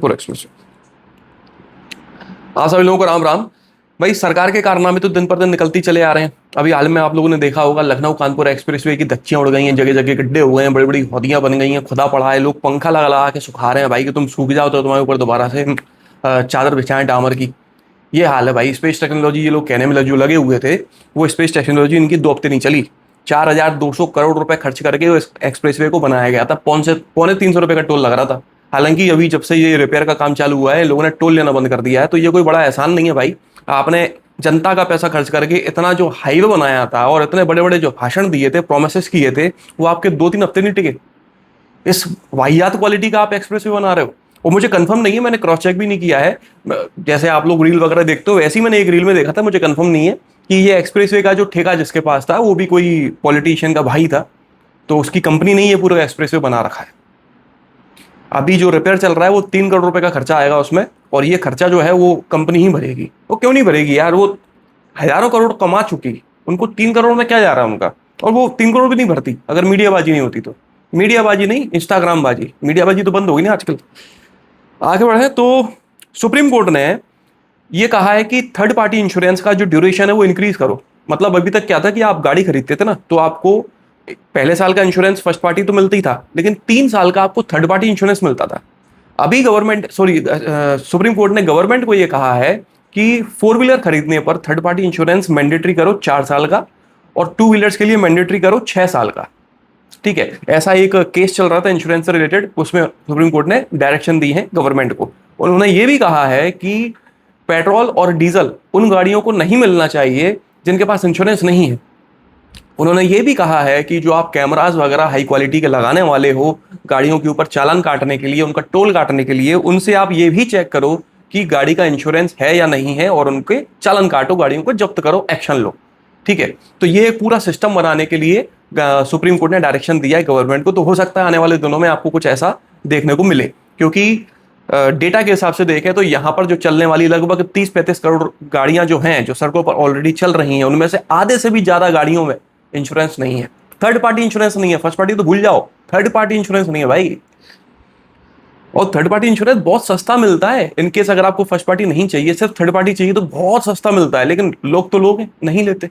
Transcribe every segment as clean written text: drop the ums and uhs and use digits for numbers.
Kanpur express way. आप सभी लोगों को राम राम। भाई सरकार के कारनामे तो दिन पर दिन निकलती चले आ रहे हैं। अभी हाल में आप लोगों ने देखा होगा लखनऊ कानपुर एक्सप्रेसवे की धज्जियां उड़ गई हैं, जगह जगह गड्ढे हुए हैं, बड़ी बड़ी हौदियां बन गई हैं, खुदा पड़ा है, लोग पंखा लगा लगा के सुखा रहे हैं भाई कि तुम सूख जाओ तो तुम्हारे ऊपर दोबारा से चादर बिछाएं डामर की। ये हाल है भाई। स्पेस टेक्नोलॉजी ये लोग कहने में जो लगे हुए थे, वो स्पेस टेक्नोलॉजी इनकी 2 हफ्ते नहीं चली। 4200 करोड़ रुपए खर्च करके वो एक्सप्रेसवे को बनाया गया था। पौने 300 रुपए का टोल लग रहा था। हालांकि अभी जब से ये रिपेयर का काम चालू हुआ है, लोगों ने टोल लेना बंद कर दिया है। तो ये कोई बड़ा एहसान नहीं है भाई। आपने जनता का पैसा खर्च करके इतना जो हाईवे बनाया था और इतने बड़े बड़े जो भाषण दिए थे, प्रोमिसेस किए थे, वो आपके 2-3 हफ्ते नहीं टिके। इस वाहियात क्वालिटी का आप एक्सप्रेसवे बना रहे हो। वो मुझे कंफर्म नहीं है, मैंने क्रॉस चेक भी नहीं किया है। जैसे आप लोग रील वगैरह देखते हो वैसे ही मैंने एक रील में देखा था, मुझे कंफर्म नहीं है कि ये एक्सप्रेसवे का जो ठेका जिसके पास था वो भी कोई पॉलिटिशियन का भाई था, तो उसकी कंपनी नहीं है पूरा एक्सप्रेसवे बना रखा है। अभी जो रिपेयर चल रहा है वो 3 करोड़ रुपए का खर्चा आएगा उसमें, और ये खर्चा जो है वो कंपनी ही भरेगी। वो क्यों नहीं भरेगी यार, वो हजारों करोड़ कमा चुकी, उनको 3 करोड़ में क्या जा रहा है उनका। और वो 3 करोड़ भी नहीं भरती अगर मीडियाबाजी नहीं होती तो। मीडियाबाजी नहीं, इंस्टाग्राम बाजी। मीडियाबाजी तो बंद होगी ना आजकल। आगे बढ़े तो सुप्रीम कोर्ट ने ये कहा है कि थर्ड पार्टी इंश्योरेंस का जो ड्यूरेशन है वो इंक्रीज करो। मतलब अभी तक क्या था कि आप गाड़ी खरीदते थे ना, तो आपको पहले साल का इंश्योरेंस फर्स्ट पार्टी तो मिलती था, लेकिन 3 साल का आपको थर्ड पार्टी इंश्योरेंस मिलता था। अभी सुप्रीम कोर्ट ने गवर्नमेंट को यह कहा है कि 4 व्हीलर खरीदने पर थर्ड पार्टी इंश्योरेंस मैंडेटरी करो 4 साल का, और 2 व्हीलर्स के लिए मैंडेटरी करो 6 साल का। ठीक है, ऐसा एक केस चल रहा था इंश्योरेंस से रिलेटेड, उसमें सुप्रीम कोर्ट ने डायरेक्शन दी है गवर्नमेंट को। उन्होंने ये भी कहा है कि पेट्रोल और डीजल उन गाड़ियों को नहीं मिलना चाहिए जिनके पास इंश्योरेंस नहीं है। उन्होंने ये भी कहा है कि जो आप कैमरास वगैरह हाई क्वालिटी के लगाने वाले हो गाड़ियों के ऊपर चालान काटने के लिए, उनका टोल काटने के लिए, उनसे आप ये भी चेक करो कि गाड़ी का इंश्योरेंस है या नहीं है, और उनके चालान काटो, गाड़ियों को जब्त करो, एक्शन लो। ठीक है, तो ये पूरा सिस्टम बनाने के लिए सुप्रीम कोर्ट ने डायरेक्शन दिया है गवर्नमेंट को। तो हो सकता है आने वाले दिनों में आपको कुछ ऐसा देखने को मिले, क्योंकि डेटा के हिसाब से देखें तो यहाँ पर जो चलने वाली लगभग 30-35 करोड़ गाड़ियां जो हैं, जो सड़कों पर ऑलरेडी चल रही हैं, उनमें से आधे से भी ज्यादा गाड़ियों में इंश्योरेंस नहीं है। थर्ड पार्टी इंश्योरेंस नहीं है। फर्स्ट पार्टी तो भूल जाओ, थर्ड पार्टी इंश्योरेंस नहीं है भाई। और थर्ड पार्टी इंश्योरेंस बहुत सस्ता मिलता है। इनकेस अगर आपको फर्स्ट पार्टी नहीं चाहिए, सिर्फ थर्ड पार्टी चाहिए, तो बहुत सस्ता मिलता है, लेकिन लोग तो लोग नहीं लेते।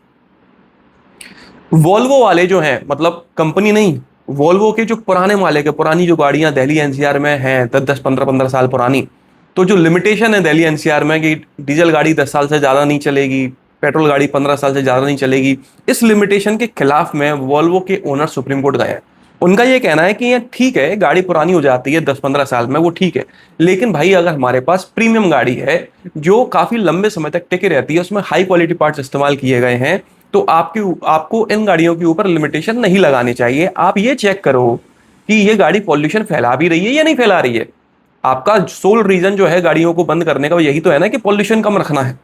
वॉल्वो वाले जो हैं, मतलब कंपनी नहीं, वॉल्वो के जो पुराने मालिक है, पुरानी जो गाड़ियां दिल्ली एनसीआर में हैं 10-10, 15-15 साल पुरानी, तो जो लिमिटेशन है दिल्ली एनसीआर में कि डीजल गाड़ी 10 साल से ज्यादा नहीं चलेगी, पेट्रोल गाड़ी 15 साल से ज्यादा नहीं चलेगी, इस लिमिटेशन के खिलाफ में वॉल्वो के ओनर सुप्रीम कोर्ट गए हैं। उनका ये कहना है कि ये ठीक है, गाड़ी पुरानी हो जाती है 10-15 साल में, वो ठीक है, लेकिन भाई अगर हमारे पास प्रीमियम गाड़ी है जो काफी लंबे समय तक टिके रहती है, उसमें हाई क्वालिटी पार्ट्स इस्तेमाल किए गए हैं, तो आपको इन गाड़ियों के ऊपर लिमिटेशन नहीं लगानी चाहिए। आप ये चेक करो कि ये गाड़ी पॉल्यूशन फैला भी रही है या नहीं फैला रही है। आपका सोल रीजन जो है गाड़ियों को बंद करने का वो यही तो है ना कि पॉल्यूशन कम रखना है,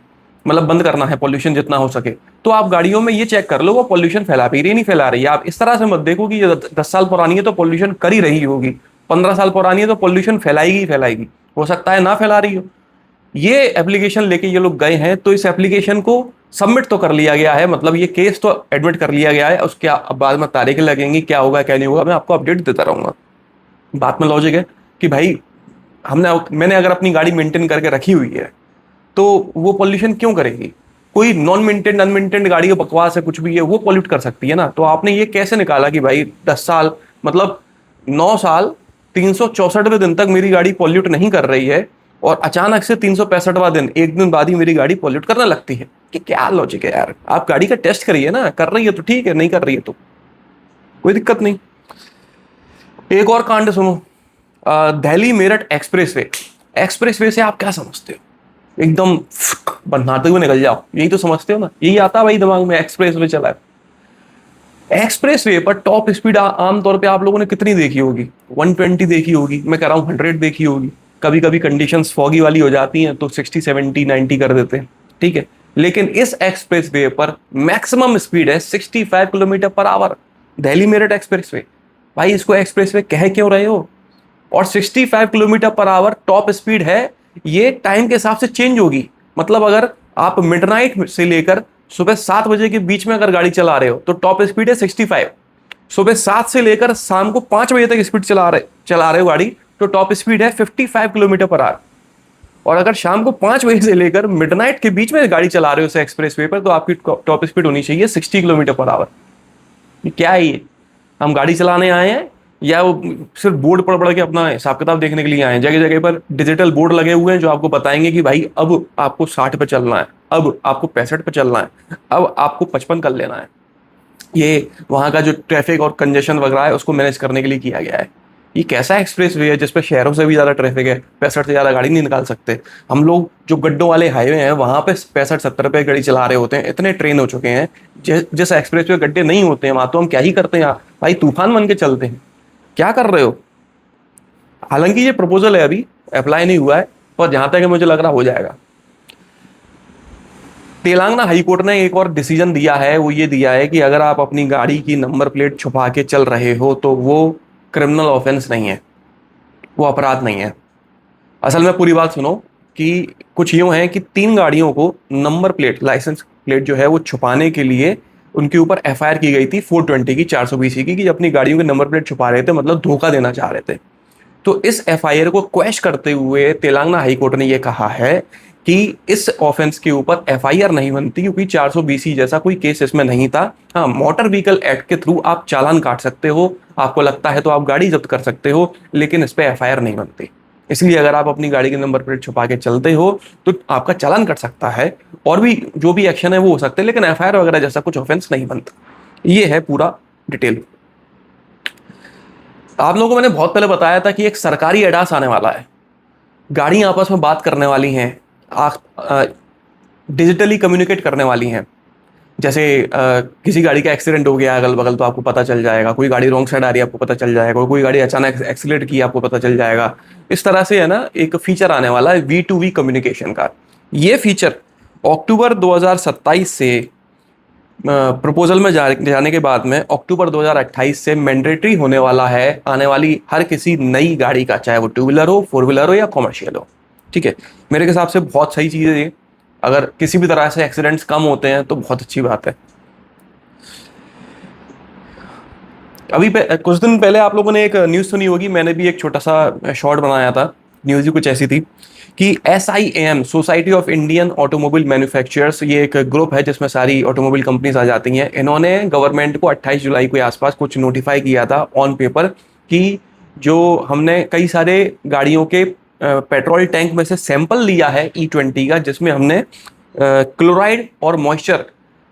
मतलब बंद करना है पॉल्यूशन जितना हो सके। तो आप गाड़ियों में ये चेक कर लो वो पॉल्यूशन फैला भी रही नहीं फैला रही है। आप इस तरह से मत देखो कि 10 साल पुरानी है तो पॉल्यूशन कर ही रही होगी, 15 साल पुरानी है तो पॉल्यूशन फैलाएगी ही फैलाएगी। हो सकता है ना फैला रही हो। ये एप्लीकेशन लेके ये लोग गए हैं, तो इस एप्लीकेशन को सबमिट तो कर लिया गया है, मतलब ये केस तो एडमिट कर लिया गया है। उसके बाद में तारीखें लगेंगी, क्या होगा क्या नहीं होगा, मैं आपको अपडेट देता रहूंगा। बात में लॉजिक है कि भाई मैंने अगर अपनी गाड़ी मेंटेन करके रखी हुई है तो वो पॉल्यूशन क्यों करेगी। कोई नॉन मेंटेन अनमेंटेन गाड़ी का बकवास है, कुछ भी है, वो पॉल्यूट कर सकती है ना। तो आपने ये कैसे निकाला कि भाई 10 साल मतलब 9 साल 364वें दिन तक मेरी गाड़ी पॉल्यूट नहीं कर रही है, और अचानक से 365वां दिन, एक दिन बाद ही मेरी गाड़ी पॉल्यूट करने लगती है। कि क्या लॉजिक है यार। आप गाड़ी का टेस्ट करिए ना, कर रही है तो ठीक है, नहीं कर रही है तो कोई दिक्कत नहीं। एक और कांड सुनो, दिल्ली मेरठ एक्सप्रेसवे से आप क्या समझते हो। एकदम बनाते हुए निकल जाओ, यही तो समझते हो ना, यही आता है भाई दिमाग में, एक्सप्रेसवे चला है। एक्सप्रेसवे पर टॉप स्पीड आमतौर पे आप लोगों ने कितनी देखी होगी, 120 देखी होगी, मैं कह रहा हूं 100 देखी होगी। कभी कभी कंडीशंस फॉगी वाली हो जाती हैं तो 60, 70, 90 कर देते हैं, ठीक है। लेकिन इस एक्सप्रेसवे पर मैक्सिमम स्पीड है 65 kilometre per hour. Delhi Meerut expressway, भाई इसको एक्सप्रेसवे कह क्यों रहे हो। और 65 kilometre per hour top speed है, ये टाइम के हिसाब से चेंज होगी। मतलब अगर आप मिडनाइट से लेकर सुबह 7 बजे के बीच में अगर गाड़ी चला रहे हो तो टॉप स्पीड है 65। सुबह 7 से लेकर शाम को 5 बजे तक स्पीड चला रहे हो गाड़ी तो टॉप स्पीड है 55 किलोमीटर पर आवर। और अगर शाम को 5 बजे से लेकर मिडनाइट के बीच में गाड़ी चला रहे हो एक्सप्रेस वे पर, तो आपकी टॉप स्पीड होनी चाहिए 60 किलोमीटर पर आवर। ये क्या है ये? हम गाड़ी चलाने आए हैं या वो सिर्फ बोर्ड पढ़ पढ़ के अपना हिसाब किताब देखने के लिए आए हैं? जगह जगह पर डिजिटल बोर्ड लगे हुए हैं जो आपको बताएंगे कि भाई अब आपको 60 पे चलना है, अब आपको 65 पे चलना है, अब आपको 55 कर लेना है। ये वहाँ का जो ट्रैफिक और कंजेशन वगैरह है उसको मैनेज करने के लिए किया गया है। ये कैसा एक्सप्रेस वे है जिसपे शहरों से भी ज़्यादा ट्रैफिक है, 65 से ज़्यादा गाड़ी नहीं निकाल सकते? हम लोग जो गड्ढों वाले हाईवे हैं वहाँ पे 65-70 पे गाड़ी चला रहे होते हैं, इतने ट्रेन हो चुके हैं। जिस एक्सप्रेस पे गड्ढे नहीं होते हैं वहाँ तो हम क्या ही करते हैं भाई, तूफान बन के चलते हैं। क्या कर रहे हो? हालांकि ये प्रपोजल है, अभी अप्लाई नहीं हुआ है, और जहां तक मुझे लग रहा हो जाएगा। तेलंगाना हाईकोर्ट ने एक और डिसीजन दिया है, वो ये दिया है कि अगर आप अपनी गाड़ी की नंबर प्लेट छुपा के चल रहे हो तो वो क्रिमिनल ऑफेंस नहीं है, वो अपराध नहीं है। असल में पूरी बात सुनो कि कुछ यूं है कि 3 गाड़ियों को नंबर प्लेट, लाइसेंस प्लेट जो है वो छुपाने के लिए उनके ऊपर एफआईआर की गई थी 420 की, 420 की अपनी गाड़ियों के नंबर प्लेट छुपा रहे थे, मतलब धोखा देना चाह रहे थे। तो इस एफआईआर को क्वेश करते हुए तेलंगाना हाईकोर्ट ने यह कहा है कि इस ऑफेंस के ऊपर एफआईआर नहीं बनती, क्योंकि 420 जैसा कोई केस इसमें नहीं था। हाँ, मोटर व्हीकल एक्ट के थ्रू आप चालान काट सकते हो, आपको लगता है तो आप गाड़ी जब्त कर सकते हो, लेकिन इस पर एफआईआर नहीं बनती। इसलिए अगर आप अपनी गाड़ी के नंबर प्लेट छुपा के चलते हो तो आपका चालान कट सकता है, और भी जो भी एक्शन है वो हो सकते हैं, लेकिन एफआईआर वगैरह जैसा कुछ ऑफेंस नहीं बनता। ये है पूरा डिटेल। आप लोगों को मैंने बहुत पहले बताया था कि एक सरकारी एडास आने वाला है, गाड़ियां आपस में बात करने वाली हैं, डिजिटली कम्युनिकेट करने वाली हैं। जैसे किसी गाड़ी का एक्सीडेंट हो गया अगल बगल तो आपको पता चल जाएगा, कोई गाड़ी रॉन्ग साइड आ रही है आपको पता चल जाएगा, कोई गाड़ी अचानक एक्सीलेट की आपको पता चल जाएगा। इस तरह से है ना, एक फीचर आने वाला है V2V कम्युनिकेशन का। ये फीचर अक्टूबर 2027 से प्रपोजल में जाने के बाद में अक्टूबर 2028 से मैंडेटरी होने वाला है आने वाली हर किसी नई गाड़ी का, चाहे वो 2 व्हीलर हो, 4 व्हीलर हो या कॉमर्शियल हो। ठीक है, मेरे हिसाब से बहुत सही चीज़ है ये। अगर किसी भी तरह से एक्सीडेंट्स कम होते हैं तो बहुत अच्छी बात है। अभी कुछ दिन पहले आप लोगों ने एक न्यूज़ सुनी होगी, मैंने भी एक छोटा सा शॉर्ट बनाया था, न्यूज़ ही कुछ ऐसी थी कि SIAM, society of Indian automobile manufacturers, ये एक ग्रुप है जिसमें सारी ऑटोमोबाइल कंपनीज आ जाती हैं। इन्होंने गवर्नमेंट को 28 जुलाई के आसपास कुछ नोटिफाई किया था ऑन पेपर कि जो हमने कई सारे गाड़ियों के पेट्रोल टैंक में से सैंपल लिया है E20 का, जिसमें हमने क्लोराइड और मॉइस्चर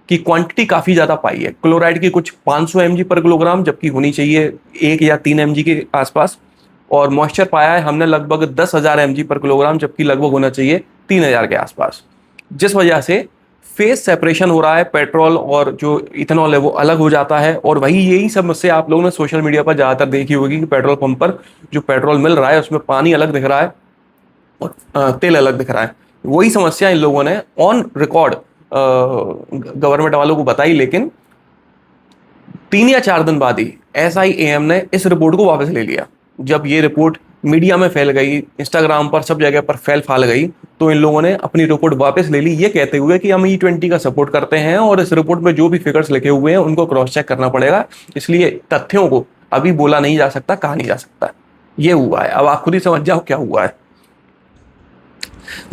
की क्वांटिटी काफ़ी ज़्यादा पाई है। क्लोराइड की कुछ 500 mg पर किलोग्राम, जबकि होनी चाहिए 1 या 3 mg के आसपास, और मॉइस्चर पाया है हमने लगभग 10,000 mg पर किलोग्राम, जबकि लगभग होना चाहिए 3,000 के आसपास। जिस वजह से फेस सेपरेशन हो रहा है, पेट्रोल और जो इथेनॉल है वो अलग हो जाता है। और वही यही समस्या आप लोगों ने सोशल मीडिया पर ज़्यादातर देखी होगी कि पेट्रोल पंप पर जो पेट्रोल मिल रहा है उसमें पानी अलग दिख रहा है और तेल अलग दिख रहा है। वही समस्या इन लोगों ने ऑन रिकॉर्ड गवर्नमेंट वालों को बताई, लेकिन 3 या 4 दिन बाद ही SIAM ने इस रिपोर्ट को वापस ले लिया। जब ये रिपोर्ट मीडिया में फैल गई, इंस्टाग्राम पर सब जगह पर फैल गई, तो इन लोगों ने अपनी रिपोर्ट वापस ले ली, ये कहते हुए कि हम E20 का सपोर्ट करते हैं और इस रिपोर्ट में जो भी फिगर्स लिखे हुए हैं उनको क्रॉस चेक करना पड़ेगा, इसलिए तथ्यों को अभी बोला नहीं जा सकता, कहा नहीं जा सकता। ये हुआ है, अब आप खुद ही समझ जाओ क्या हुआ है।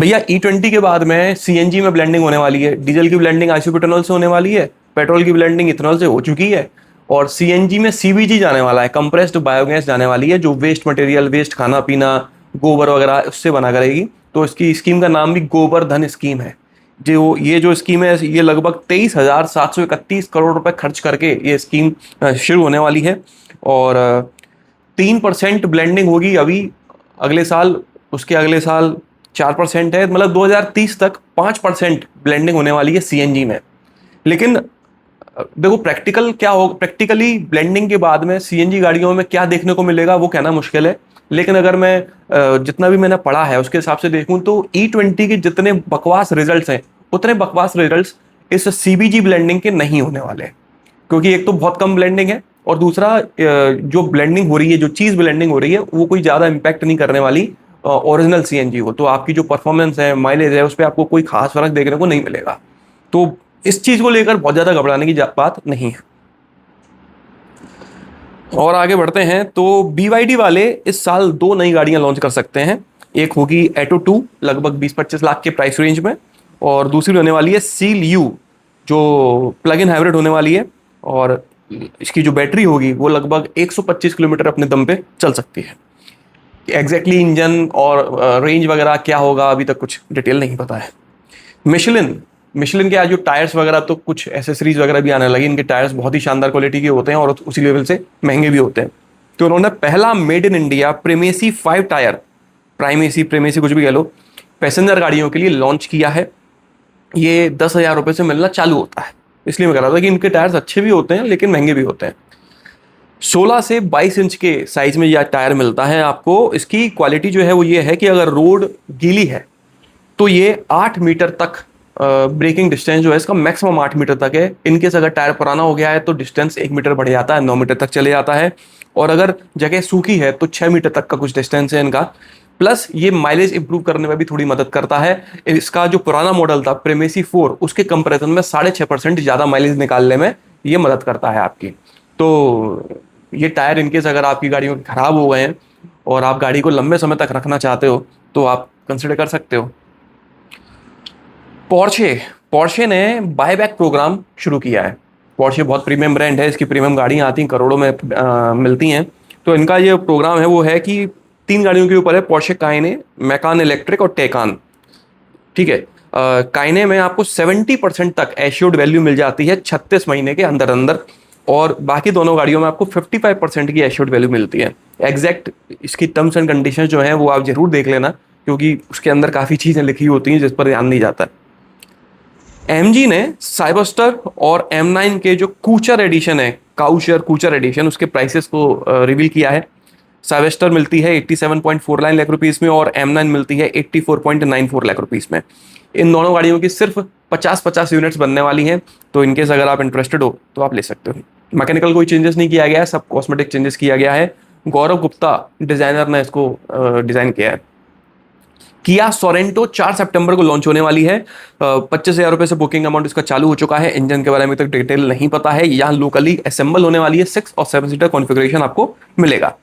भैया E20 के बाद में CNG में ब्लेंडिंग होने वाली है, डीजल की ब्लेंडिंग आइसोब्यूटेनॉल से होने वाली है, पेट्रोल की ब्लेंडिंग इथेनॉल से हो चुकी है, और CNG में CBG जाने वाला है, कंप्रेस्ड बायोगैस जाने वाली है, जो वेस्ट मटेरियल, वेस्ट खाना पीना, गोबर वगैरह उससे बना करेगी। तो इसकी स्कीम का नाम भी गोबर धन स्कीम है। जो ये जो स्कीम है ये लगभग 23,731 करोड़ रुपए खर्च करके ये स्कीम शुरू होने वाली है, और 3% ब्लेंडिंग होगी अभी अगले साल, उसके अगले साल 4% है, मतलब 2030 तक 5% ब्लेंडिंग होने वाली है CNG में। लेकिन देखो प्रैक्टिकल क्या हो, प्रैक्टिकली ब्लेंडिंग के बाद में CNG गाड़ियों में क्या देखने को मिलेगा वो कहना मुश्किल है। लेकिन अगर मैं जितना भी मैंने पढ़ा है उसके हिसाब से देखूं तो E20 के जितने बकवास रिजल्ट्स हैं उतने बकवास रिजल्ट्स इस CBG ब्लेंडिंग के नहीं होने वाले, क्योंकि एक तो बहुत कम ब्लेंडिंग है, और दूसरा जो ब्लेंडिंग हो रही है, जो चीज़ ब्लेंडिंग हो रही है वो कोई ज़्यादा इम्पैक्ट नहीं करने वाली ओरिजिनल CNG को। तो आपकी जो परफॉर्मेंस है, माइलेज है, उस पर आपको कोई खास फर्क देखने को नहीं मिलेगा। तो इस चीज़ को लेकर बहुत ज़्यादा घबराने की बात नहीं है। और आगे बढ़ते हैं तो BYD वाले इस साल दो नई गाड़ियां लॉन्च कर सकते हैं। एक होगी एटो 2 लगभग 20-25 लाख के प्राइस रेंज में, और दूसरी होने वाली है सील यू जो प्लग इन हाइब्रिड होने वाली है, और इसकी जो बैटरी होगी वो लगभग 125 किलोमीटर अपने दम पे चल सकती है। एग्जैक्टली इंजन और रेंज वगैरह क्या होगा अभी तक कुछ डिटेल नहीं पता है। मिशलिन मिशलिन के आज जो टायर्स वगैरह तो कुछ एसेसरीज वगैरह भी आने लगी, इनके टायर्स बहुत ही शानदार क्वालिटी के होते हैं और उसी लेवल से महंगे भी होते हैं। तो उन्होंने पहला made in India Primacy 5 tyre, Primacy Primacy कुछ भी कह लो, पैसेंजर गाड़ियों के लिए लॉन्च किया है। ये 10,000 रुपये से मिलना चालू होता है। इसलिए मैं कह रहा था कि इनके टायर्स अच्छे भी होते हैं लेकिन महंगे भी होते हैं। 16 से 22 इंच के साइज में यह टायर मिलता है आपको। इसकी क्वालिटी जो है वो ये है कि अगर रोड गीली है तो ये 8 मीटर तक ब्रेकिंग डिस्टेंस जो है इसका मैक्सिमम 8 मीटर तक है। इनकेस अगर टायर पुराना हो गया है तो डिस्टेंस 1 मीटर बढ़ जाता है, 9 मीटर तक चले जाता है। और अगर जगह सूखी है तो 6 मीटर तक का कुछ डिस्टेंस है इनका। प्लस ये माइलेज इंप्रूव करने में भी थोड़ी मदद करता है। इसका जो पुराना मॉडल था प्रीमेसी 4 उसके कंपैरिजन में 6.5% ज़्यादा माइलेज निकालने में ये मदद करता है आपकी। तो ये टायर इनकेस अगर आपकी गाड़ियों के खराब हो गए हैं और आप गाड़ी को लंबे समय तक रखना चाहते हो तो आप कंसिडर कर सकते हो। पोर्शे पोर्शे ने बायबैक प्रोग्राम शुरू किया है। पोर्शे बहुत प्रीमियम ब्रांड है, इसकी प्रीमियम गाड़ियाँ आती हैं, करोड़ों में मिलती हैं। तो इनका ये प्रोग्राम है वो है कि 3 गाड़ियों के ऊपर है, पोर्शे कायने, मैकान इलेक्ट्रिक और टेकान। ठीक है। कायने में आपको 70% तक एश्योर्ड वैल्यू मिल जाती है 36 महीने के अंदर अंदर, और बाकी दोनों गाड़ियों में आपको 55% की एश्योर्ड वैल्यू मिलती है। एग्जैक्ट इसकी टर्म्स एंड कंडीशंस जो हैं वो आप जरूर देख लेना, क्योंकि उसके अंदर काफ़ी चीज़ें लिखी होती हैं जिस पर ध्यान नहीं जाता। एमजी ने साइबरस्टर और M9 के जो कूचर एडिशन है, काउचर कूचर एडिशन, उसके प्राइसेस को रिवील किया है। साइबरस्टर मिलती है 87.49 लाख रुपीस में और M9 मिलती है 84.94 लाख रुपीस में। इन दोनों गाड़ियों की सिर्फ 50-50 यूनिट्स बनने वाली हैं। तो इनकेस अगर आप इंटरेस्टेड हो तो आप ले सकते हो। मैकेनिकल कोई चेंजेस नहीं किया गया है, सब कॉस्मेटिक चेंजेस किया गया है। गौरव गुप्ता डिजाइनर ने इसको डिजाइन किया है। किया सोरेंटो 4 सितंबर को लॉन्च होने वाली है। 25,000 रुपये से बुकिंग अमाउंट इसका चालू हो चुका है। इंजन के बारे में तक डिटेल नहीं पता है। यहाँ लोकली असेंबल होने वाली है। 6 और 7 सीटर कॉन्फ़िगरेशन आपको मिलेगा।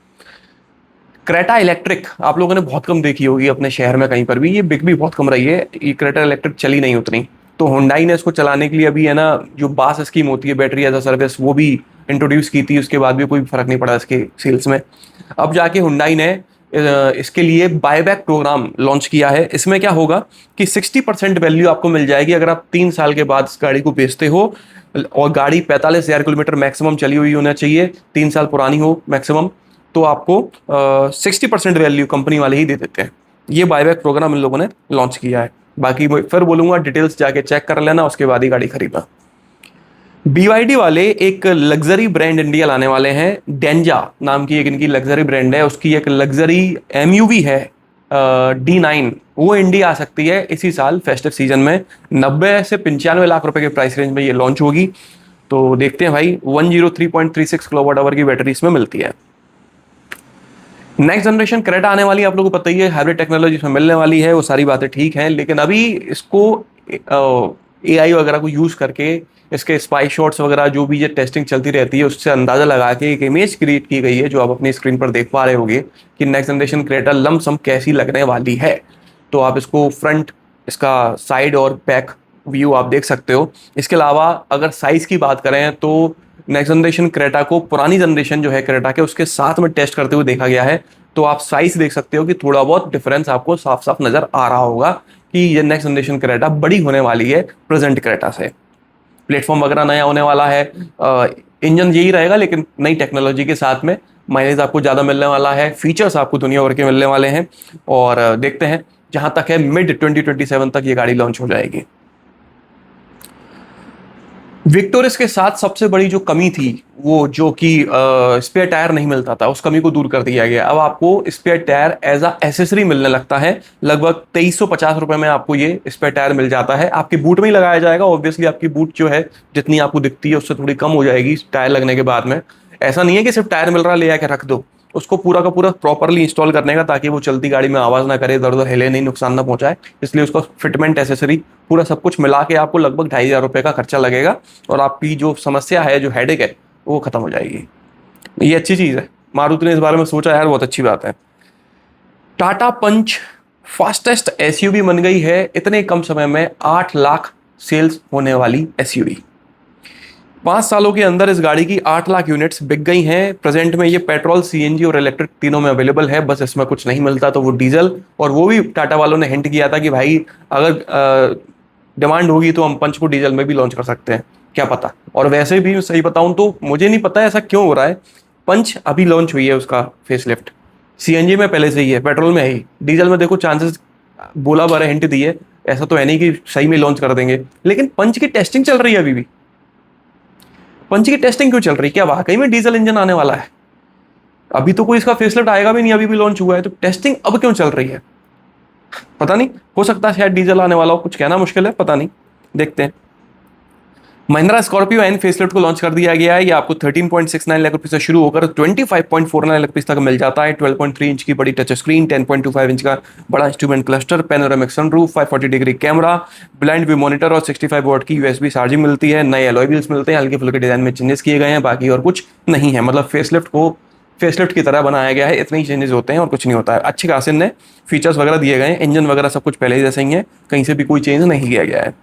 क्रेटा इलेक्ट्रिक आप लोगों ने बहुत कम देखी होगी अपने शहर में कहीं पर भी, ये बिक भी बहुत कम रही है। ये क्रेटा इलेक्ट्रिक चली नहीं उतनी, तो हुंडई ने इसको चलाने के लिए अभी है ना जो बास स्कीम होती है बैटरी एज अ सर्विस वो भी इंट्रोड्यूस की थी। उसके बाद भी कोई फर्क नहीं पड़ा इसके सेल्स में। अब जाके हुंडई ने इसके लिए बायबैक प्रोग्राम लॉन्च किया है। इसमें क्या होगा कि 60% वैल्यू आपको मिल जाएगी अगर आप 3 साल के बाद इस गाड़ी को बेचते हो, और गाड़ी 45,000 किलोमीटर मैक्सिमम चली हुई होना चाहिए, 3 साल पुरानी हो मैक्सिमम, तो आपको 60% वैल्यू कंपनी वाले ही दे देते हैं। ये बायबैक प्रोग्राम इन लोगों ने लॉन्च किया है। बाकी मैं फिर बोलूंगा डिटेल्स जाके चेक कर लेना, उसके बाद ही गाड़ी खरीदना। BYD वाले एक लग्जरी ब्रांड इंडिया लाने वाले हैं। डेंजा नाम की एक इनकी लग्जरी ब्रांड है, उसकी एक लग्जरी MUV है D9, वो इंडिया आ सकती है इसी साल फेस्टिव सीजन में। 90 से 95 लाख रुपए के प्राइस रेंज में ये लॉन्च होगी। तो देखते हैं भाई, 103.36 किलोवाट आवर की बैटरी इसमें मिलती है। नेक्स्ट जनरेशन क्रेटा आने वाली है, आप लोगों को पता ही है, हाइब्रिड टेक्नोलॉजी इसमें मिलने वाली है। वो सारी बातें ठीक हैं, लेकिन अभी इसको AI वगैरह को यूज करके इसके स्पाई शॉट्स वगैरह जो भी ये टेस्टिंग चलती रहती है उससे अंदाजा लगा के एक इमेज क्रिएट की गई है जो आप अपनी स्क्रीन पर देख पा रहे होंगे कि नेक्स्ट जनरेशन क्रेटा लमसम कैसी लगने वाली है। तो आप इसको फ्रंट, इसका साइड और बैक व्यू आप देख सकते हो। इसके अलावा अगर साइज की बात करें तो नेक्स्ट जनरेशन क्रेटा को पुरानी जनरेशन जो है क्रेटा के उसके साथ में टेस्ट करते हुए देखा गया है। तो आप साइज देख सकते हो कि थोड़ा बहुत डिफरेंस आपको साफ साफ नजर आ रहा होगा कि ये नेक्स्ट जनरेशन क्रेटा बड़ी होने वाली है प्रेजेंट क्रेटा से। प्लेटफॉर्म वगैरह नया होने वाला है, इंजन यही रहेगा लेकिन नई टेक्नोलॉजी के साथ में। माइलेज आपको ज़्यादा मिलने वाला है, फीचर्स आपको दुनिया भर के मिलने वाले हैं। और देखते हैं, जहां तक है मिड 2027 तक ये गाड़ी लॉन्च हो जाएगी। विक्टोरिस के साथ सबसे बड़ी जो कमी थी वो जो कि स्पेयर टायर नहीं मिलता था, उस कमी को दूर कर दिया गया। अब आपको spare tyre as a accessory मिलने लगता है। लगभग 2350 रुपए में आपको ये स्पेयर टायर मिल जाता है। आपके बूट में ही लगाया जाएगा। ऑब्वियसली आपकी बूट जो है जितनी आपको दिखती है उससे थोड़ी कम हो जाएगी टायर लगने के बाद में। ऐसा नहीं है कि सिर्फ टायर मिल रहा ले आके रख दो, उसको पूरा का पूरा प्रॉपरली इंस्टॉल करने का, ताकि वो चलती गाड़ी में आवाज ना करे, इधर उधर हिले नहीं, नुकसान ना पहुंचाए। इसलिए उसका फिटमेंट, एसेसरी, पूरा सब कुछ मिला के आपको लगभग 2,500 रुपये का खर्चा लगेगा और आपकी जो समस्या है, जो हेडेक है, वो खत्म हो जाएगी। ये अच्छी चीज़ है, मारुति ने इस बारे में सोचा यार, बहुत अच्छी बात है। टाटा पंच फास्टेस्ट एसयूवी बन गई है इतने कम समय में, 8 लाख सेल्स होने वाली एसयूवी। 5 सालों के अंदर इस गाड़ी की 8 लाख यूनिट्स बिक गई हैं। प्रेजेंट में ये पेट्रोल, सीएनजी और इलेक्ट्रिक तीनों में अवेलेबल है, बस इसमें कुछ नहीं मिलता तो वो डीजल। और वो भी टाटा वालों ने हिंट किया था कि भाई अगर डिमांड होगी तो हम पंच को डीजल में भी लॉन्च कर सकते हैं, क्या पता। और वैसे भी सही बताऊं तो मुझे नहीं पता ऐसा क्यों हो रहा है। पंच अभी लॉन्च हुई है उसका फेसलिफ्ट, सीएनजी में पहले से ही है, पेट्रोल में है ही, डीजल में देखो चांसेस बोला बारह हिंट दिए, ऐसा तो है नहीं कि सही में लॉन्च कर देंगे। लेकिन पंच की टेस्टिंग चल रही है अभी भी। पंच की टेस्टिंग क्यों चल रही है? क्या वाकई में डीजल इंजन आने वाला है? अभी तो कोई इसका फेसलिफ्ट आएगा भी नहीं, अभी भी लॉन्च हुआ है, तो टेस्टिंग अब क्यों चल रही है? पता नहीं, हो सकता है शायद डीजल आने वाला हो, कुछ कहना मुश्किल है, पता नहीं, देखते हैं। महिंद्रा स्कॉर्पियो एन फेसलिफ्ट को लॉन्च कर दिया गया है। ये आपको 13.69 लाख रुपए से शुरू होकर 25.49 लाख रुपए तक मिल जाता है। 12.3 इंच की बड़ी टच स्क्रीन, 10.25 इंच का बड़ा instrument cluster, panoramic sunroof, 540 degree camera, blind view monitor और 65 वॉट की यूएसबी चार्जिंग मिलती है। नए अलॉय व्हील्स मिलते हैं, हल्के फुल्के डिजाइन में चेंजेस किए गए हैं, बाकी और कुछ नहीं है। मतलब फेसलिफ्ट को फेसलिफ्ट की तरह बनाया गया है, इतने ही चेंजेस होते हैं और कुछ नहीं होता है। अच्छे खासे नए फीचर्स वगैरह दिए गए हैं, इंजन वगैरह सब कुछ पहले जैसे ही है, कहीं से भी कोई चेंज नहीं किया गया है।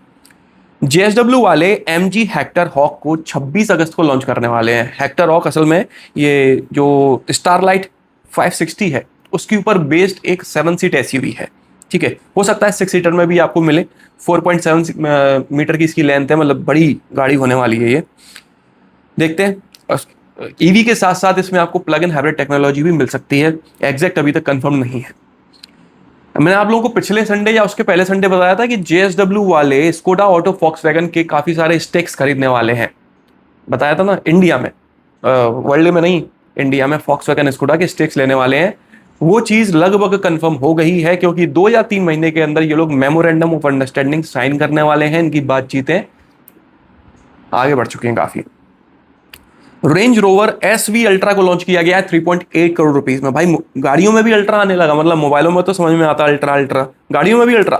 जेएसडब्ल्यू वाले एमजी हेक्टर हॉक को 26 अगस्त को लॉन्च करने वाले हैं। हेक्टर हॉक असल में ये जो स्टारलाइट 560 है उसके ऊपर बेस्ड एक 7 सीट एसयूवी है, ठीक है। हो सकता है 6 सीटर में भी आपको मिले। 4.7 मीटर की इसकी लेंथ है, मतलब बड़ी गाड़ी होने वाली है ये, देखते हैं। ईवी के साथ साथ इसमें आपको प्लग इन हाइब्रिड टेक्नोलॉजी भी मिल सकती है, एग्जैक्ट अभी तक कंफर्म नहीं है। मैंने आप लोगों को पिछले संडे या उसके पहले संडे बताया था कि जेएसडब्ल्यू वाले स्कोडा ऑटो फॉक्सवैगन के काफी सारे स्टेक्स खरीदने वाले हैं, बताया था ना, इंडिया में, वर्ल्ड में नहीं, इंडिया में फॉक्सवैगन स्कोडा के स्टेक्स लेने वाले हैं। वो चीज लगभग कंफर्म हो गई है, क्योंकि 2 या 3 महीने के अंदर ये लोग मेमोरेंडम ऑफ अंडरस्टैंडिंग साइन करने वाले हैं। इनकी बातचीतें आगे बढ़ चुकी हैं काफी। रेंज रोवर एसवी अल्ट्रा को लॉन्च किया गया है 3.8 करोड़ रुपीस में। भाई गाड़ियों में भी अल्ट्रा आने लगा, मतलब मोबाइलों में तो समझ में आता अल्ट्रा अल्ट्रा, गाड़ियों में भी अल्ट्रा।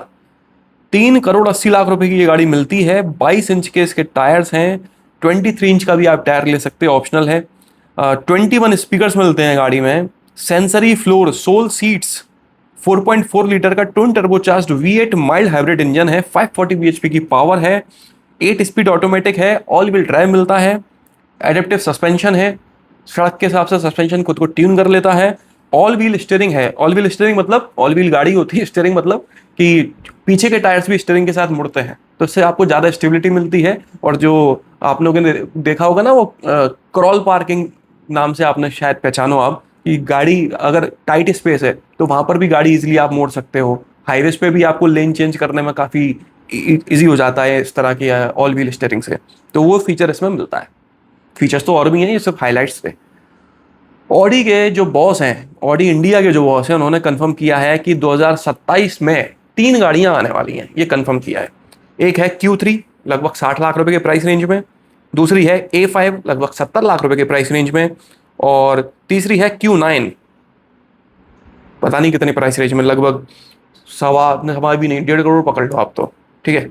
3 करोड़ 80 लाख रुपए की ये गाड़ी मिलती है। 22 इंच के इसके टायर्स हैं, 23 इंच का भी आप टायर ले सकते हैं, ऑप्शनल है। 21 स्पीकर्स मिलते हैं गाड़ी में, sensory floor, soul seats, 4.4 litre का twin turbocharged V8 mild hybrid engine है, 540 bhp की पावर है, 8 स्पीड ऑटोमेटिक है, ऑल व्हील ड्राइव मिलता है, एडेप्टिव सस्पेंशन है, सड़क के हिसाब से सस्पेंशन खुद को ट्यून कर लेता है। ऑल व्हील स्टीयरिंग है, ऑल व्हील स्टीयरिंग मतलब ऑल व्हील गाड़ी होती है, स्टीयरिंग मतलब कि पीछे के टायर्स भी स्टीयरिंग के साथ मुड़ते हैं, तो इससे आपको ज़्यादा स्टेबिलिटी मिलती है। और जो आप लोगों ने देखा होगा ना, वो क्रॉल पार्किंग नाम से आपने शायद पहचानो आप, कि गाड़ी अगर टाइट स्पेस है तो वहां पर भी गाड़ी इजीली आप मोड़ सकते हो। हाईवेज पे भी आपको लेन चेंज करने में काफ़ी इजी हो जाता है इस तरह की ऑल व्हील स्टीयरिंग से, तो वो फीचर इसमें मिलता है। फीचर्स तो और भी हैं, ये सिर्फ हाइलाइट्स थे। ऑडी के जो बॉस हैं, ऑडी इंडिया के जो बॉस हैं, उन्होंने कंफर्म किया है कि 2027 में 3 गाड़ियां आने वाली हैं, ये कंफर्म किया है। एक है Q3 लगभग 60 लाख रुपए के प्राइस रेंज में, दूसरी है A5 लगभग 70 लाख रुपए के प्राइस रेंज में, और तीसरी है Q9 पता नहीं कितने प्राइस रेंज में, लगभग सवा भी नहीं, 1.5 करोड़ पकड़ लो आप तो, ठीक है।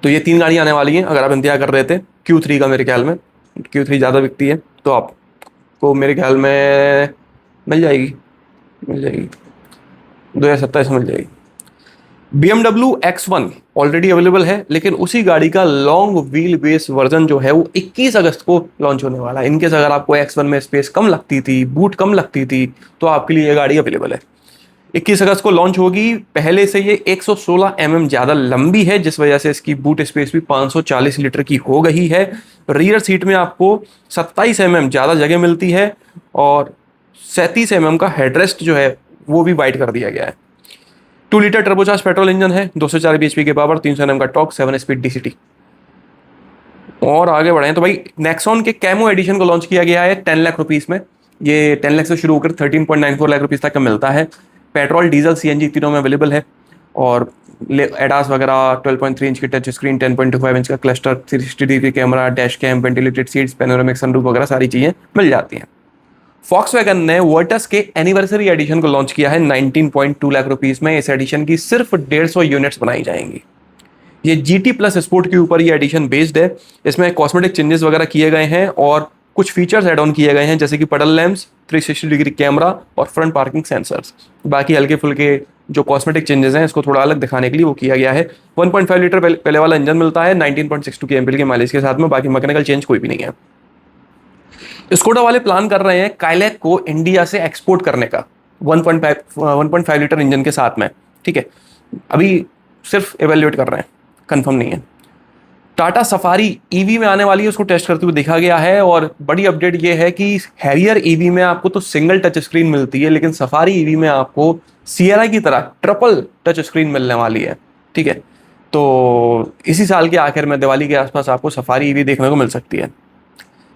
तो ये 3 गाड़ियां आने वाली हैं। अगर आप इंतजार कर रहे थे Q3 का, मेरे ख्याल में Q3 ज़्यादा बिकती है, तो आपको मेरे ख्याल में मिल जाएगी, 2027 में मिल जाएगी। BMW X1 ऑलरेडी अवेलेबल है, लेकिन उसी गाड़ी का लॉन्ग व्हील बेस वर्जन जो है वो 21 अगस्त को लॉन्च होने वाला है। इनकेस अगर आपको X1 में स्पेस कम लगती थी, बूट कम लगती थी, तो आपके लिए ये गाड़ी अवेलेबल है। 21 अगस्त को लॉन्च होगी। पहले से ये 116 mm ज़्यादा लंबी है, जिस वजह से इसकी बूट स्पेस भी 540 लीटर की हो गई है। रियर सीट में आपको 27 mm ज़्यादा जगह मिलती है, और 37 mm का हेडरेस्ट जो है वो भी वाइड कर दिया गया है। 2 लीटर टर्बोचार्ज पेट्रोल इंजन है, 204 bhp के पावर, 300 Nm का टॉर्क, 7 स्पीड DCT। और आगे बढ़े तो भाई नेक्सॉन के कैमो एडिशन को लॉन्च किया गया है 10 लाख रुपीस में। ये 10 लाख से शुरू होकर 13.94 लाख रुपीस तक का मिलता है। पेट्रोल, डीजल, CNG तीनों में अवेलेबल है, और एडास वगैरह, 12.3 इंच की टच स्क्रीन, 10.25 इंच का cluster, 360 degree camera, dash cam, ventilated seats, panoramic sunroof वगैरह सारी चीज़ें मिल जाती हैं। फॉक्सवैगन ने वर्टस के एनिवर्सरी एडिशन को लॉन्च किया है 19.2 लाख रुपीस में। इस एडिशन की सिर्फ 150 यूनिट्स बनाई जाएंगी। ये GT प्लस स्पोर्ट के ऊपर ये एडिशन बेस्ड है। इसमें कॉस्मेटिक चेंजेस वगैरह किए गए हैं, और कुछ फीचर्स ऐड ऑन किए गए हैं, जैसे कि पडल लैम्प्स, 360 डिग्री कैमरा और फ्रंट पार्किंग सेंसर्स। बाकी हल्के फुल्के जो कॉस्मेटिक चेंजेस हैं इसको थोड़ा अलग दिखाने के लिए वो किया गया है। 1.5 लीटर पहले वाला इंजन मिलता है 19.62 की एमपीएल के माइलेज के साथ में, बाकी मैकेनिकल चेंज कोई भी नहीं है। स्कोडा वाले प्लान कर रहे हैं काइलैक को इंडिया से एक्सपोर्ट करने का 1.5 लीटर इंजन के साथ में, ठीक है। अभी सिर्फ एवेल्युएट कर रहे हैं, कंफर्म नहीं है। टाटा सफारी ईवी में आने वाली है, उसको टेस्ट करते हुए देखा गया है। और बड़ी अपडेट ये है कि हैरियर ईवी में आपको तो सिंगल टच स्क्रीन मिलती है, लेकिन सफारी ईवी में आपको सियरा की तरह ट्रिपल टच स्क्रीन मिलने वाली है, ठीक है। तो इसी साल के आखिर में दिवाली के आसपास आपको सफारी ईवी देखने को मिल सकती है।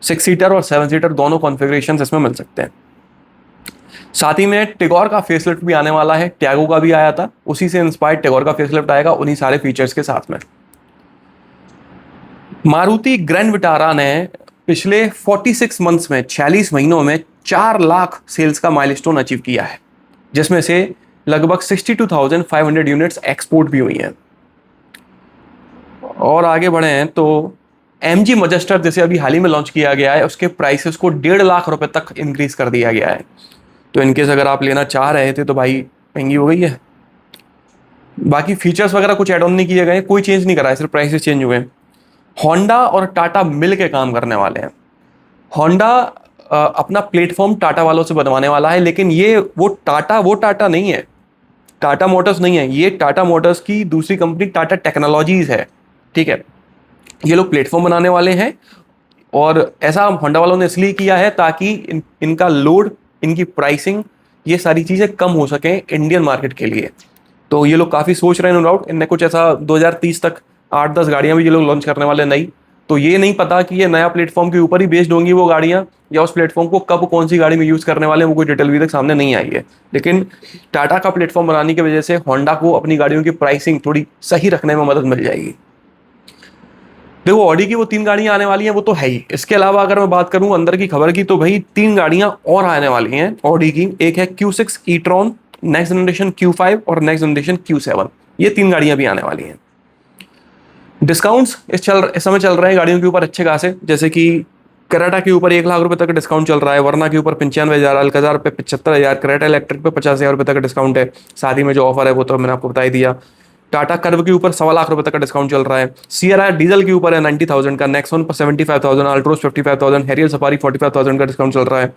6 सीटर और 7 सीटर दोनों कॉन्फ़िगरेशंस इसमें मिल सकते हैं। साथ ही में टिगोर का फेसलिफ्ट भी आने वाला है, टैगो का भी आया था, उसी से इंस्पायर्ड टिगोर का फेसलिफ्ट आएगा उन्हीं सारे फीचर्स के साथ में। मारुति ग्रैंड विटारा ने पिछले 46 मंथ्स में 46 महीनों में 4 लाख सेल्स का माइलस्टोन अचीव किया है, जिसमें से लगभग 62,500 यूनिट्स एक्सपोर्ट भी हुई हैं। और आगे बढ़े हैं तो MG मजेस्टर जैसे अभी हाल ही में लॉन्च किया गया है, उसके प्राइसेस को 1.5 लाख रुपए तक इंक्रीज कर दिया गया है। तो इनकेस अगर आप लेना चाह रहे थे तो भाई महंगी हो गई है। बाकी फीचर्स वगैरह कुछ एड ऑन नहीं किए गए, कोई चेंज नहीं करा है, सिर्फ प्राइसेस चेंज हुए हैं। होंडा और टाटा मिल के काम करने वाले हैं। होंडा अपना प्लेटफॉर्म टाटा वालों से बनवाने वाला है, लेकिन ये वो टाटा नहीं है, टाटा मोटर्स नहीं है, ये टाटा मोटर्स की दूसरी कंपनी टाटा टेक्नोलॉजीज है, ठीक है। ये लोग प्लेटफॉर्म बनाने वाले हैं और ऐसा होंडा वालों ने इसलिए किया है ताकि इनका लोड, इनकी प्राइसिंग, ये सारी चीज़ें कम हो सके इंडियन मार्केट के लिए। तो ये लोग काफ़ी सोच रहे हैं, नो डाउट। इनने कुछ ऐसा 2030 तक 8-10 गाड़ियाँ भी ये लोग लॉन्च करने वाले नई। तो ये नहीं पता कि ये नया प्लेटफॉर्म के ऊपर ही बेस्ड होंगी वो गाड़ियाँ, या उस प्लेटफॉर्म को कब कौन सी गाड़ी में यूज़ करने वाले हैं, वो कोई डिटेल भी तक सामने नहीं आई है। लेकिन टाटा का प्लेटफॉर्म बनाने की वजह से होंडा को अपनी गाड़ियों की प्राइसिंग थोड़ी सही रखने में मदद मिल जाएगी। देखो ऑडी की वो 3 गाड़ियां आने वाली हैं, वो तो है ही। इसके अलावा अगर मैं बात करूं अंदर की खबर की, तो भाई 3 गाड़ियां और आने वाली हैं ऑडी की। एक है Q6 e-tron, next generation Q5 और नेक्स्ट जनरेशन Q7। ये 3 गाड़ियां भी आने वाली हैं। डिस्काउंट्स इस समय चल रहे हैं गाड़ियों के ऊपर अच्छे खासे, जैसे कि करेटा के ऊपर 1 लाख रुपए तक डिस्काउंट चल रहा है, वरना के ऊपर 95,000, अल्काजार पे 75,000, करेटा इलेक्ट्रिक पे 50,000 रुपए तक डिस्काउंट है। साथ ही में जो ऑफर है वो तो मैंने आपको बता ही दिया। टाटा कर्व के ऊपर 1.25 लाख रुपए तक का डिस्काउंट चल रहा है। सीआरआई डीजल के ऊपर है 90,000 का, नेक्सॉन पर 75,000, अल्ट्रोस 55,000, हैरियर सफारी 45,000 का डिस्काउंट चल रहा है।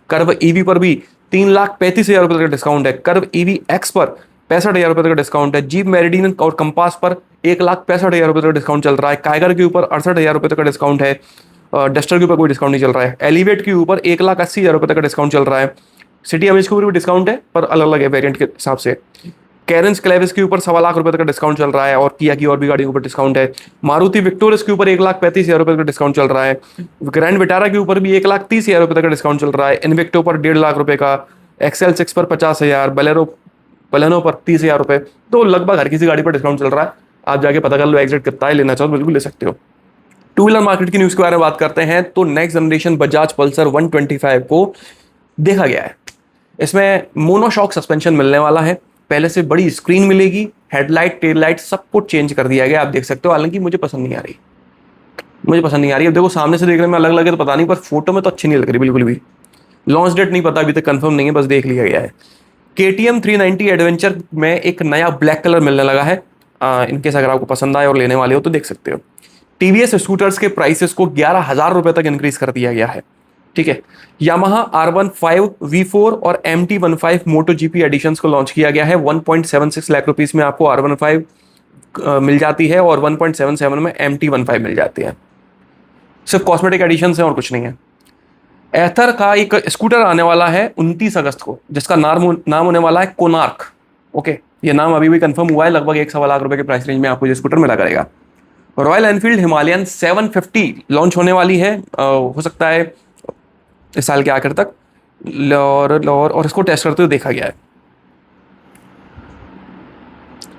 कर्व ईवी पर भी 3,35,000 रुपए तक का डिस्काउंट है। कर्व ईवी एक्स पर 65,000 रुपए तक का डिस्काउंट है। जीप मेरिडियन और कंपास पर 1,65,000 रुपए तक का डिस्काउंट चल रहा है। काइगर के ऊपर 68,000 रुपए तक का डिस्काउंट है। डस्टर के ऊपर कोई डिस्काउंट नहीं चल रहा है। एलिवेट के ऊपर 1,80,000 रुपए तक का डिस्काउंट चल रहा है। सिटी अमेज के ऊपर भी डिस्काउंट है, पर अलग अलग है वेरिएंट के हिसाब से। कैरेंस क्लेविस के ऊपर 1.25 लाख रुपए तक का डिस्काउंट चल रहा है, और किया की और भी गाड़ियों के ऊपर डिस्काउंट है। मारुति विक्टोरियस के ऊपर 1,35,000 रुपए का डिस्काउंट चल रहा है। ग्रैंड विटारा के ऊपर भी 1,30,000 रुपए तक का डिस्काउंट चल रहा है। इन्विक्टो पर 1.5 लाख रुपए का, XL6 पर 50,000, बलेनो पर 30,000 रुपए। तो लगभग हर किसी गाड़ी पर डिस्काउंट चल रहा है। आप जाके पता कर लो एग्जैक्ट कितना है, लेना चाहो बिल्कुल ले सकते हो। टू व्हीलर मार्केट की न्यूज़ के बारे में बात करते हैं तो नेक्स्ट जनरेशन बजाज पल्सर 125 को देखा गया है। इसमें मोनोशॉक सस्पेंशन मिलने वाला है, पहले से बड़ी स्क्रीन मिलेगी, हेडलाइट टेल लाइट सब कुछ चेंज कर दिया गया, आप देख सकते हो। हालांकि मुझे पसंद नहीं आ रही, अब देखो सामने से देखने में अलग लगे तो पता नहीं, पर फोटो में तो अच्छी नहीं लग रही बिल्कुल भी। लॉन्च डेट नहीं पता, अभी तक कंफर्म नहीं है, बस देख लिया गया है। KTM 390 एडवेंचर में एक नया ब्लैक कलर मिलने लगा है। इनकेस अगर आपको पसंद आए और लेने वाले हो तो देख सकते हो। TVS स्कूटर्स के प्राइसेस को 11,000 रुपए तक इंक्रीज कर दिया गया है, ठीक है। यामाहा R15 V4 और MT15 MotoGP एडिशंस को लॉन्च किया गया है। 1.76 लाख रुपीस में आपको R15 मिल जाती है और 1.77 में MT15 मिल जाती है। सिर्फ कॉस्मेटिक एडिशंस हैं और कुछ नहीं है। एथर का एक स्कूटर आने वाला है 29 अगस्त को, जिसका नाम होने वाला है कोनार्क। ओके, ये नाम अभी भी कंफर्म हुआ है। लगभग 1.25 लाख रुपए के प्राइस रेंज में आपको ये स्कूटर मिला करेगा। रॉयल एनफील्ड हिमालयन 750 लॉन्च होने वाली है, हो सकता है इस साल के आखिर तक, और इसको टेस्ट करते हुए देखा गया है।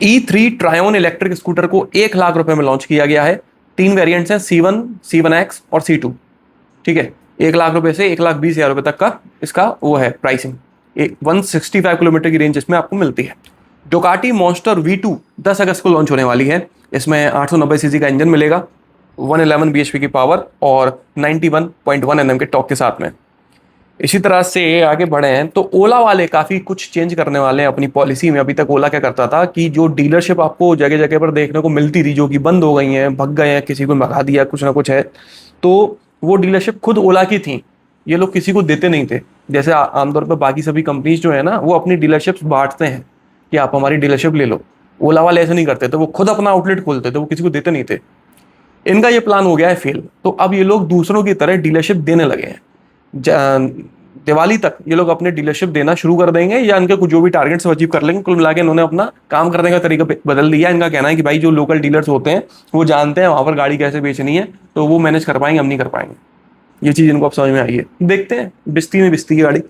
E3 ट्रायोन इलेक्ट्रिक स्कूटर को 1 लाख रुपए में लॉन्च किया गया है। 3 वेरिएंट्स हैं, C1, C1X और C2, ठीक है। 1 लाख रुपए से 1,20,000 रुपए तक का इसका वो है प्राइसिंग। 165 किलोमीटर की रेंज इसमें आपको मिलती है। डुकाटी मॉन्स्टर V2 10 अगस्त को लॉन्च होने वाली है। इसमें 890 सीसी का इंजन मिलेगा, 111 bhp की पावर और 91.1 Nm के टॉर्क के साथ में। इसी तरह से आगे बढ़े हैं तो ओला वाले काफ़ी कुछ चेंज करने वाले हैं अपनी पॉलिसी में। अभी तक ओला क्या करता था कि जो डीलरशिप आपको जगह जगह पर देखने को मिलती थी, जो कि बंद हो गई हैं, भग गए हैं, किसी को भगा दिया, कुछ ना कुछ है, तो वो डीलरशिप खुद ओला की थी, ये लोग किसी को देते नहीं थे। जैसे आमतौर पर बाकी सभी कंपनीज जो है ना, वो अपनी डीलरशिप्स बांटते हैं कि आप हमारी डीलरशिप ले लो। ओला वाले ऐसे नहीं करते थे, वो खुद अपना आउटलेट खोलते थे, वो किसी को देते नहीं थे। इनका ये प्लान हो गया है फेल, तो अब ये लोग दूसरों की तरह डीलरशिप देने लगे हैं। दिवाली तक ये लोग अपने डीलरशिप देना शुरू कर देंगे, या इनके कुछ जो भी टारगेट्स अचीव कर लेंगे। कुल मिला के इन्होंने अपना काम करने का तरीका बदल दिया। इनका कहना है कि भाई जो लोकल डीलर्स होते हैं वो जानते हैं वहां पर गाड़ी कैसे बेचनी है, तो वो मैनेज कर पाएंगे, हम नहीं कर पाएंगे। ये चीज इनको अब समझ में आई है। देखते हैं, बिस्ती में बिस्ती की गाड़ी।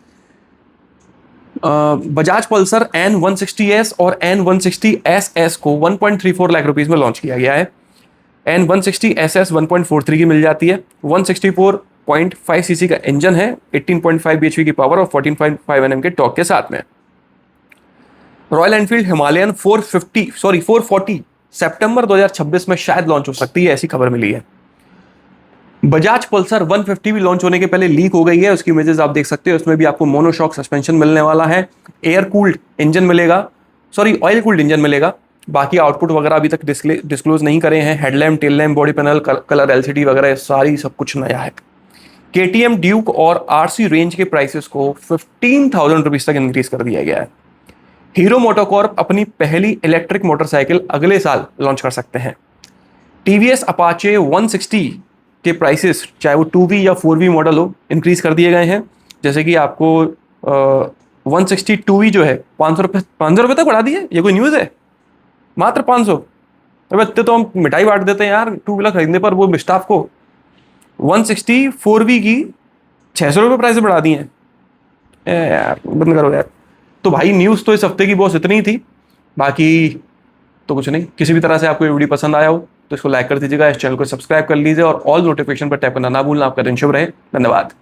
बजाज पल्सर N160S और N160SS को 1.34 लाख रुपीज में लॉन्च किया गया है। N160SS 1.43 की मिल जाती है। 164.5 सीसी का इंजन है, 18.5 bhp की पावर और 14.5 Nm के टॉर्क के साथ में। रॉयल एनफील्ड हिमालयन 440 सितंबर 2026 में शायद लॉन्च हो सकती है, ऐसी खबर मिली है। बजाज पल्सर 150 भी लॉन्च होने के पहले लीक हो गई है, उसकी इमेजेस आप देख सकते हो। उसमें भी आपको मोनोशॉक सस्पेंशन मिलने वाला है, एयर कूल्ड इंजन मिलेगा, सॉरी ऑयल कूल्ड इंजन मिलेगा। बाकी आउटपुट वगैरह अभी तक डिस्क्लोज नहीं करे हैं। Headlamp, tail lamp, body panel, colour, LCD वगैरह सारी सब कुछ नया है। केटीएम ड्यूक और आरसी रेंज के प्राइसेस को 15,000 रुपीज तक इंक्रीज कर दिया गया है। हीरो मोटोकॉर्प अपनी पहली इलेक्ट्रिक मोटरसाइकिल अगले साल लॉन्च कर सकते हैं। टीवीएस अपाचे 160 के प्राइसेस, चाहे वो 2V या 4V मॉडल हो, इंक्रीज कर दिए गए हैं। जैसे कि आपको 160 2V जो है 500 रुपये तक बढ़ा दिए। ये कोई न्यूज़ है? मात्र 500। अब इतने तो हम मिठाई बांट देते हैं यार 2 व्हीलर खरीदने पर, वो स्टाफ को 160 4V की 600 रुपये प्राइस बढ़ा दिए हैं। यार बंद करो यार। तो भाई न्यूज़ तो इस हफ्ते की बॉस इतनी ही थी, बाकी तो कुछ नहीं। किसी भी तरह से आपको ये वीडियो पसंद आया हो तो इसको लाइक कर दीजिएगा, इस चैनल को सब्सक्राइब कर लीजिए और ऑल नोटिफिकेशन पर टैप करना ना भूलना। आपका दिन शुभ रहे। धन्यवाद।